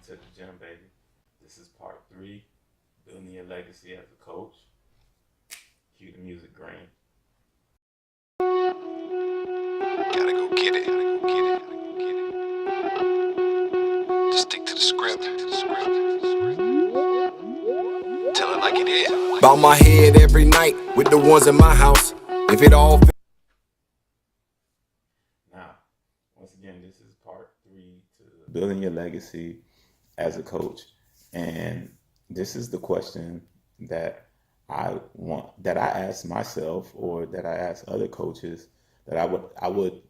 to the gym, baby. This is part 3, building your legacy as a coach. Cue the music, Green. Gotta go get it. Just stick to the script. Tell it like it is. Bow my head every night with the ones in my house. If it all Now, once again, this is part 3 to building your legacy as a coach. And this is the question that I ask myself, or that I ask other coaches, that I would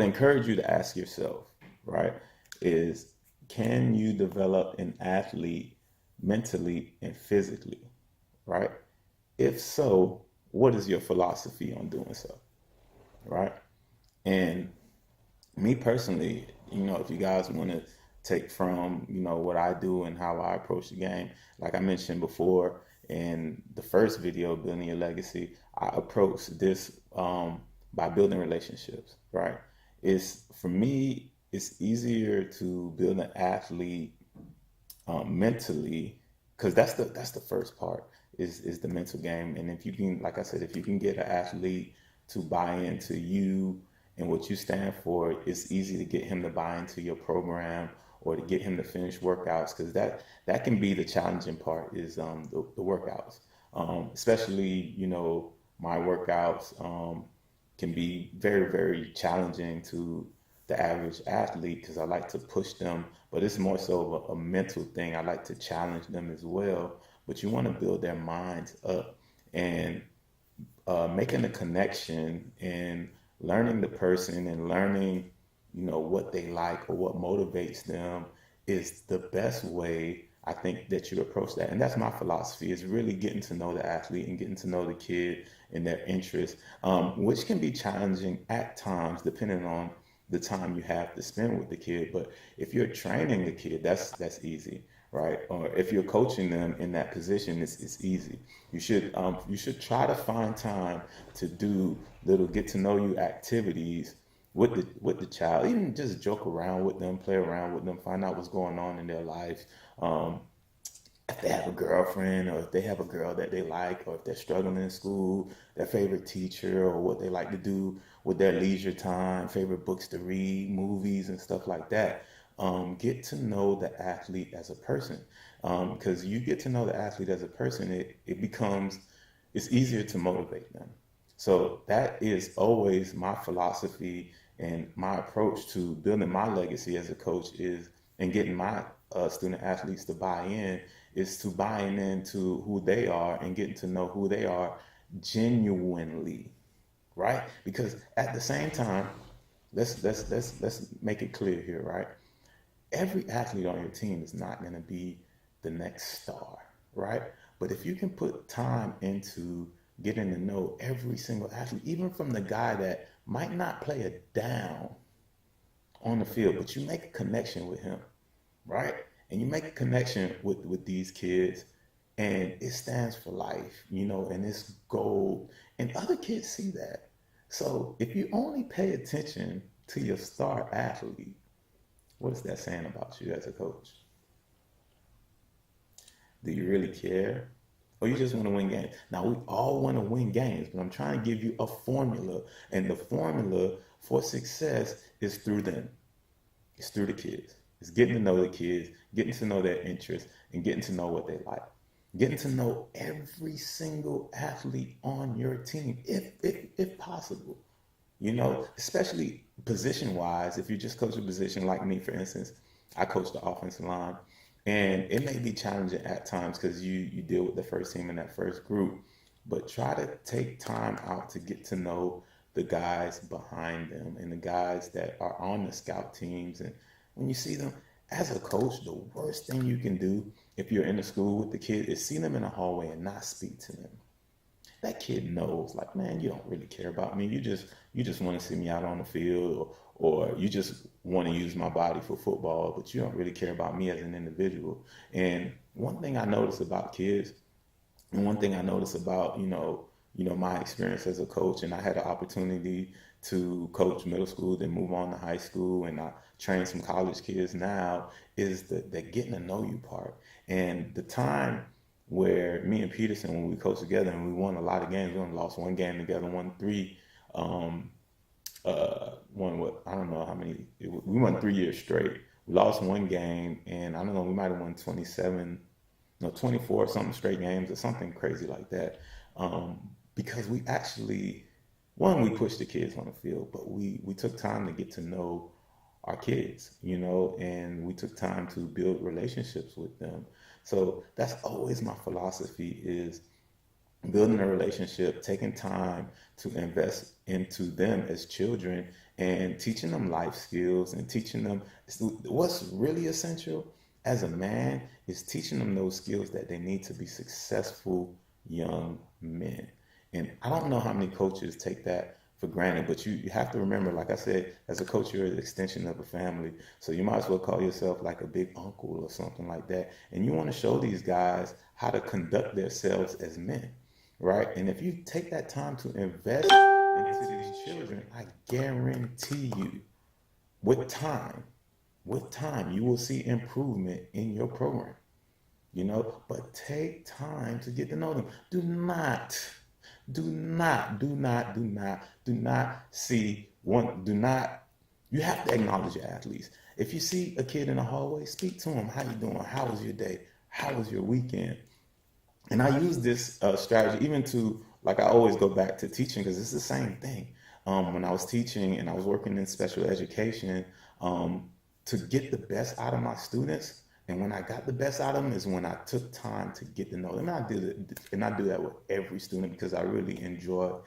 encourage you to ask yourself, right? Is, can you develop an athlete mentally and physically, right? If so, what is your philosophy on doing so, right? And me personally, if you guys want to take from, what I do and how I approach the game, like I mentioned before in the first video, building your legacy, I approach this by building relationships, right? For me, it's easier to build an athlete mentally, because that's the first part, is the mental game. And if you can, like I said, if you can get an athlete to buy into you and what you stand for, it's easy to get him to buy into your program, or to get him to finish workouts, because that can be the challenging part, is the workouts, especially my workouts can be very, very challenging to the average athlete, because I like to push them, but it's more so of a mental thing. I like to challenge them as well, but you want to build their minds up, and making a connection and learning the person and learning, what they like or what motivates them, is the best way, I think, that you approach that. And that's my philosophy, is really getting to know the athlete and getting to know the kid and their interests, which can be challenging at times depending on the time you have to spend with the kid. But if you're training the kid, that's easy, right? Or if you're coaching them in that position, it's easy. You should try to find time to do little get to know you activities with the child. Even just joke around with them, play around with them, find out what's going on in their lives. Um, if they have a girlfriend, or if they have a girl that they like, or if they're struggling in school, their favorite teacher, or what they like to do with their leisure time, favorite books to read, movies, and stuff like that. Get to know the athlete as a person, because you get to know the athlete as a person, it's easier to motivate them. So that is always my philosophy, and my approach to building my legacy as a coach is, and getting my student athletes to buy in, is to buying into who they are and getting to know who they are genuinely, right? Because at the same time, let's make it clear here, right? Every athlete on your team is not going to be the next star, right? But if you can put time into getting to know every single athlete, even from the guy that might not play a down on the field, but you make a connection with him, right? And you make a connection with these kids, and it stands for life, and it's gold. And other kids see that. So if you only pay attention to your star athlete, what is that saying about you as a coach? Do you really care? Or you just want to win games? Now, we all want to win games, but I'm trying to give you a formula. And the formula for success is through them. It's through the kids. It's getting to know the kids, getting to know their interests, and getting to know what they like. Getting to know every single athlete on your team, if possible. Especially position wise. If you just coach a position, like me, for instance, I coach the offensive line, and it may be challenging at times because you deal with the first team in that first group, but try to take time out to get to know the guys behind them, and the guys that are on the scout teams. And when you see them, as a coach, the worst thing you can do if you're in the school with the kid is see them in the hallway and not speak to them. That kid knows, like, man, you don't really care about me. You just want to see me out on the field, or you just want to use my body for football, but you don't really care about me as an individual. And one thing I notice about kids, and one thing I notice about, my experience as a coach, and I had an opportunity to coach middle school, then move on to high school, and I train some college kids now, is the getting to know you part. And the time where me and Peterson, when we coached together and we won a lot of games, we only lost one game together, won three, won what, I don't know how many, we won 3 years straight. We lost one game, and I don't know, we might have won 27, no, 24 something straight games or something crazy like that. Because we actually, one, we pushed the kids on the field, but we took time to get to know our kids, and we took time to build relationships with them. So that's always my philosophy, is building a relationship, taking time to invest into them as children, and teaching them life skills, and teaching them what's really essential as a man is teaching them those skills that they need to be successful young men. And I don't know how many coaches take that for granted, but you have to remember, like I said, as a coach, you're an extension of a family. So you might as well call yourself like a big uncle or something like that. And you want to show these guys how to conduct themselves as men, right? And if you take that time to invest into these children, I guarantee you, with time, you will see improvement in your program, but take time to get to know them. Do not see one, you have to acknowledge your athletes. If you see a kid in the hallway, speak to him. How you doing? How was your day? How was your weekend? And I use this strategy even to, like, I always go back to teaching, because it's the same thing. When I was teaching and I was working in special education, to get the best out of my students, and when I got the best out of them is when I took time to get to know them. And I do that with every student because I really enjoy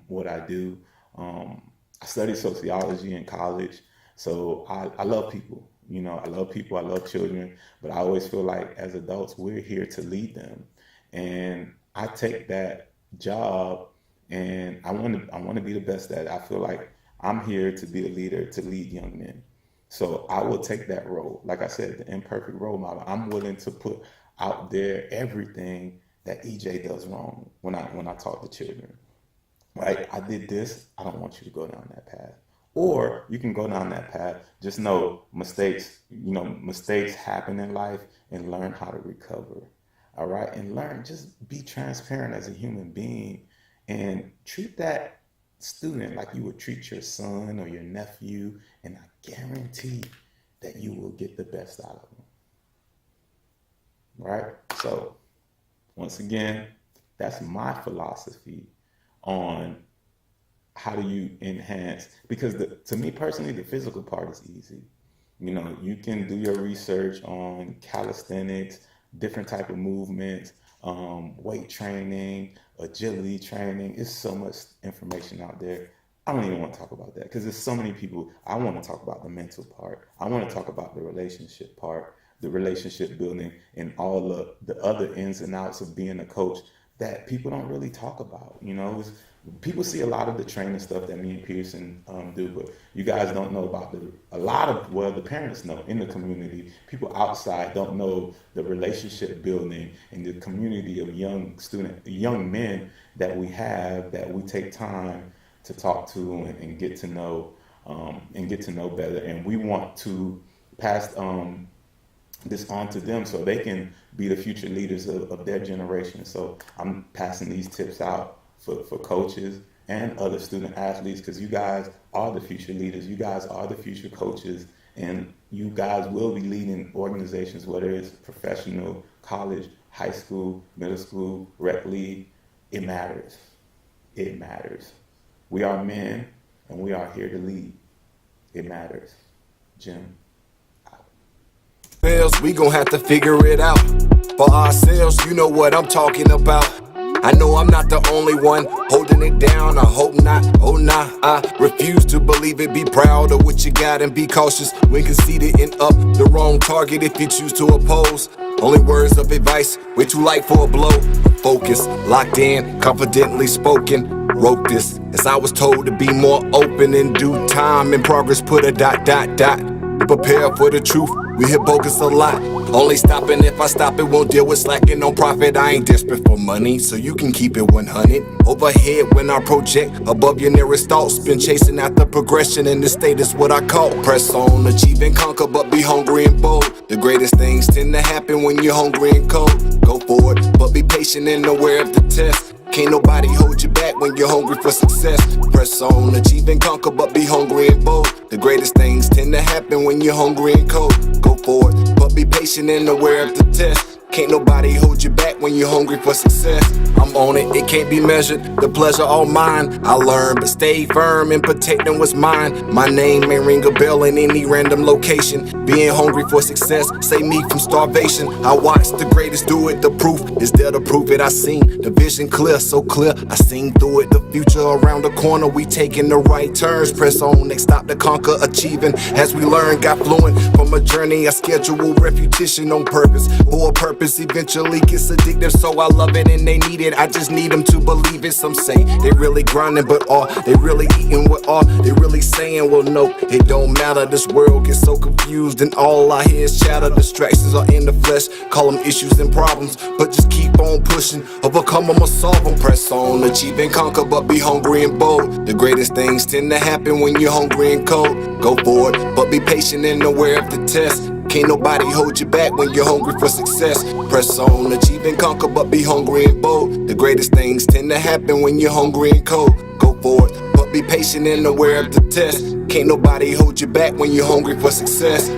what I do. I studied sociology in college, so I love people. I love people, I love children, but I always feel like as adults, we're here to lead them. And I take that job, and I want to be the best at it. I feel like I'm here to be a leader, to lead young men. So I will take that role. Like I said, the imperfect role model. I'm willing to put out there everything that EJ does wrong when I talk to children. Right? I did this. I don't want you to go down that path. Or you can go down that path. Just know mistakes happen in life, and learn how to recover. All right? And just be transparent as a human being, and treat that student like you would treat your son or your nephew, and I guarantee that you will get the best out of them. Right? So, once again, that's my philosophy on how do you enhance, because to me personally, the physical part is easy. You can do your research on calisthenics, different type of movements, weight training, agility training. It's so much information out there. I don't even want to talk about that because there's so many people. I want to talk about the mental part. I want to talk about the relationship part, the relationship building, and all the other ins and outs of being a coach that people don't really talk about. People see a lot of the training stuff that me and Pearson do, but you guys don't know about the parents know in the community. People outside don't know the relationship building and the community of young men that we have, that we take time to talk to and get to know better. And we want to pass this on to them so they can be the future leaders of their generation. So I'm passing these tips out for coaches and other student athletes, because you guys are the future leaders. You guys are the future coaches, and you guys will be leading organizations, whether it's professional, college, high school, middle school, rec league. It matters. It matters. We are men, and we are here to lead. It matters. Jim. We gon' have to figure it out for ourselves. You know what I'm talking about. I know I'm not the only one holding it down. I hope not. Oh nah, I refuse to believe it. Be proud of what you got and be cautious when conceited and up the wrong target if you choose to oppose. Only words of advice, way too light for a blow. Focus, locked in, confidently spoken. Wrote this as I was told to be more open in due time. In progress, put a ... To prepare for the truth. We hear bogus a lot. Only stopping if I stop it, won't deal with slacking on profit. I ain't desperate for money, so you can keep it 100. Overhead when I project above your nearest thoughts. Been chasing after progression, and this state is what I call press on, achieve and conquer, but be hungry and bold. The greatest things tend to happen when you're hungry and cold. Go forward, but be patient and aware of the test. Can't nobody hold you back when you're hungry for success. Press on, achieve and conquer, but be hungry and bold. The greatest things tend to happen when you're hungry and cold. Go forward, but be patient and aware of the test. Can't nobody hold you back when you're hungry for success. I'm on it, it can't be measured, the pleasure all mine. I learn, but stay firm in protecting what's mine. My name may ring a bell in any random location. Being hungry for success, save me from starvation. I watched the greatest do it, the proof is there to prove it. I seen the vision clear, so clear, I seen through it. The future around the corner, we taking the right turns. Press on, next stop to conquer, achieving as we learn. Got fluent from a journey, I schedule repetition on purpose. For a purpose eventually gets addictive, so I love it and they need it. I just need them to believe it. Some say they really grinding, but are they really eating? What are they really saying? Well, no, it don't matter. This world gets so confused and all I hear is chatter. Distractions are in the flesh, call them issues and problems, but just keep on pushing, overcome them or solve them. Press on, achieve and conquer, but be hungry and bold. The greatest things tend to happen when you're hungry and cold. Go forward, but be patient and aware of the test. Can't nobody hold you back when you're hungry for success. Press on, achieve and conquer, but be hungry and bold. The greatest things tend to happen when you're hungry and cold. Go forward, but be patient and aware of the test. Can't nobody hold you back when you're hungry for success.